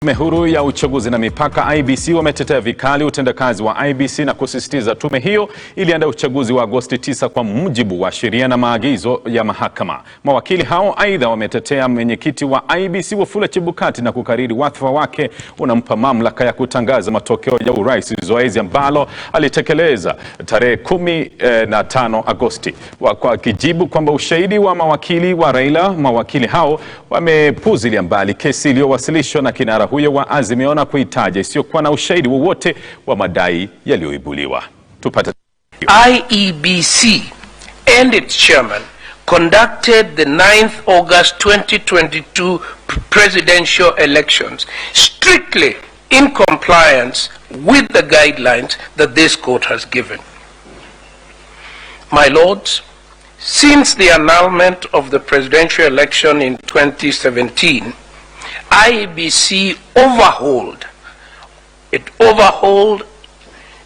Tume huru ya uchaguzi na mipaka IEBC wametetea vikali utendakazi wa IEBC na kusisitiza tume hiyo iliandaa uchaguzi wa Agosti 9 kwa mujibu wa sheria na maagizo ya mahakama. Mawakili hao aidha wametetea mwenyekiti wa IEBC Wafula Chebukati na kukariri wadhifa wake unampa mamlaka ya kutangaza matokeo ya urais, zoezi ambalo alitekeleza tarehe 15 Agosti. Kwa kijibu kwamba ushahidi wa mawakili wa Raila, mawakili hao wamepuzilia mbali kesi iliyowasilishwa na kinara huyo wa Azimio na kuitaja isiyokuwa na ushahidi wowote wa madai yaliyoibuliwa. Tupate. IEBC and its chairman conducted the 9th August 2022 presidential elections strictly in compliance with the guidelines that this court has given. My lords, since the annulment of the presidential election in 2017, IEBC overhauled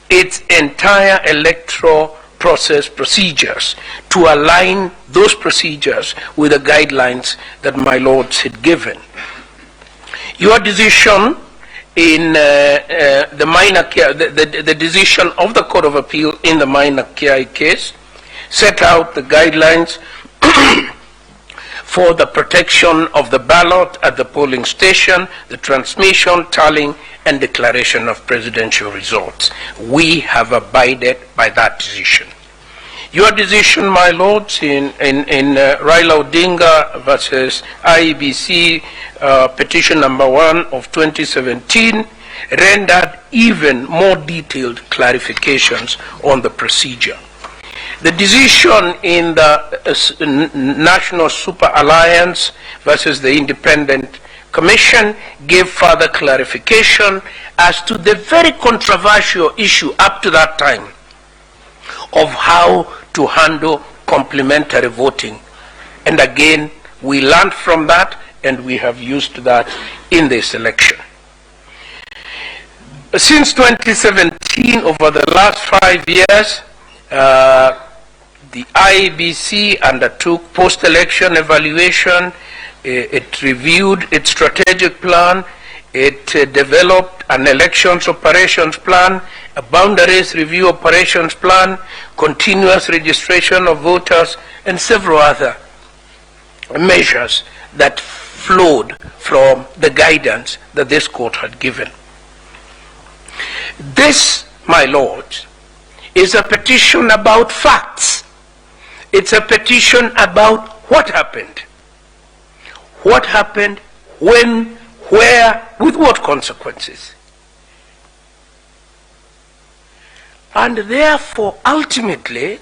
its entire electoral process procedures to align those procedures with the guidelines that my lords had given. Your decision in the decision of the Court of Appeal in the Mawakili case set out the guidelines for the protection of the ballot at the polling station, the transmission, tallying, and declaration of presidential results. We have abided by that decision. Your decision, my lords, in Raila Odinga versus IEBC petition number 1 of 2017 rendered even more detailed clarifications on the procedure. The decision in the National Super Alliance versus the Independent Commission gave further clarification as to the very controversial issue up to that time of how to handle complementary voting. And again, we learned from that and we have used that in this election. Since 2017, over the last 5 years, the IEBC undertook post-election evaluation. It reviewed its strategic plan. It developed an elections operations plan, a boundaries review operations plan, continuous registration of voters, and several other measures that flowed from the guidance that this court had given. This, my lords, is a petition about facts. It's a petition about what happened. What happened, when, where, with what consequences. And therefore, ultimately,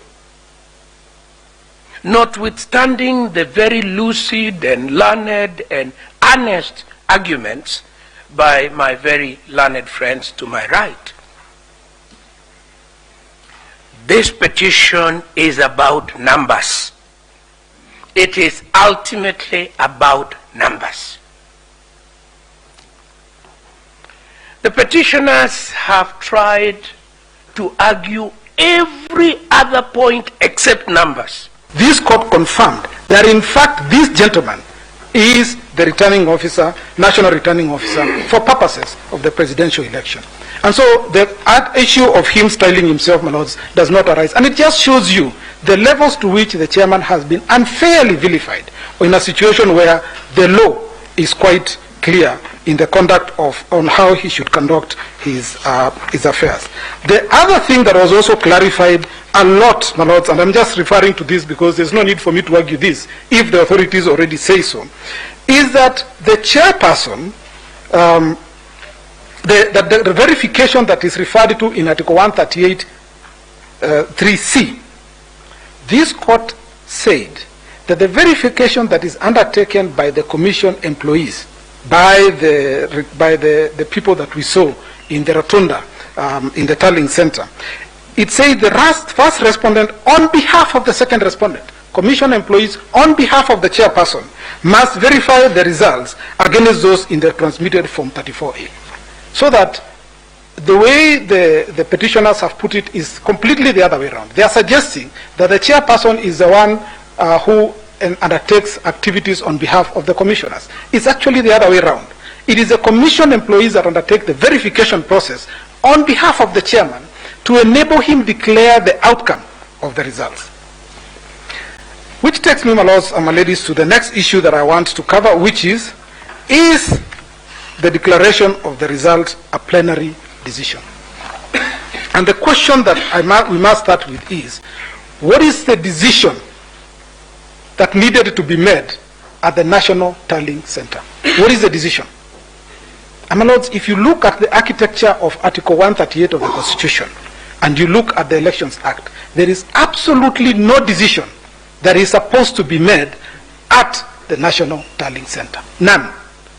notwithstanding the very lucid and learned and honest arguments by my very learned friends to my right, this petition is about numbers. It is ultimately about numbers. The petitioners have tried to argue every other point except numbers. This court confirmed that in fact this gentleman is the returning officer, national returning officer, for purposes of the presidential election. And so the issue of him styling himself, my lords, does not arise. And it just shows you the levels to which the chairman has been unfairly vilified in a situation where the law is quite clear in the conduct of, on how he should conduct his affairs. The other thing that was also clarified a lot, my lords, and I'm just referring to this because there's no need for me to argue this if the authorities already say so, is that the chairperson, the verification that is referred to in Article 138 3C, this court said that the verification that is undertaken by the commission employees, by the people that we saw in the rotunda, in the tallying center, it says the first respondent on behalf of the second respondent, commission employees on behalf of the chairperson, must verify the results against those in the transmitted Form 34A. So that the way the petitioners have put it is completely the other way around. They are suggesting that the chairperson is the one who undertakes activities on behalf of the commissioners. It's actually the other way around. It is the commission employees that undertake the verification process on behalf of the chairman to enable him declare the outcome of the results. Which takes me, my lords and my ladies, to the next issue that I want to cover, which is the declaration of the result a plenary decision? And the question that we must start with is, what is the decision that needed to be made at the National Tallying Center? What is the decision? And my lords, if you look at the architecture of Article 138 of the Constitution, and you look at the Elections Act, there is absolutely no decision that is supposed to be made at the National Tallying Center. None.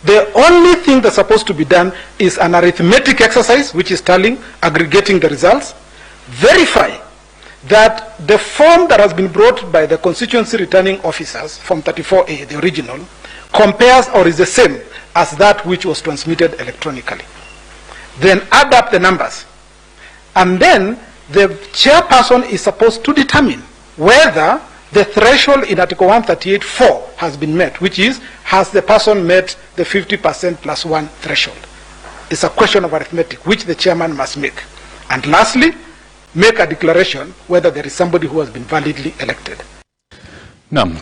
The only thing that's supposed to be done is an arithmetic exercise, which is tallying, aggregating the results, verify that the form that has been brought by the constituency returning officers, Form 34A, the original, compares or is the same as that which was transmitted electronically. Then add up the numbers. And then the chairperson is supposed to determine whether the threshold in Article 138(4) has been met, which is, has the person met the 50% plus 1 threshold? It's a question of arithmetic, which the chairman must make. And lastly, make a declaration whether there is somebody who has been validly elected. Naam.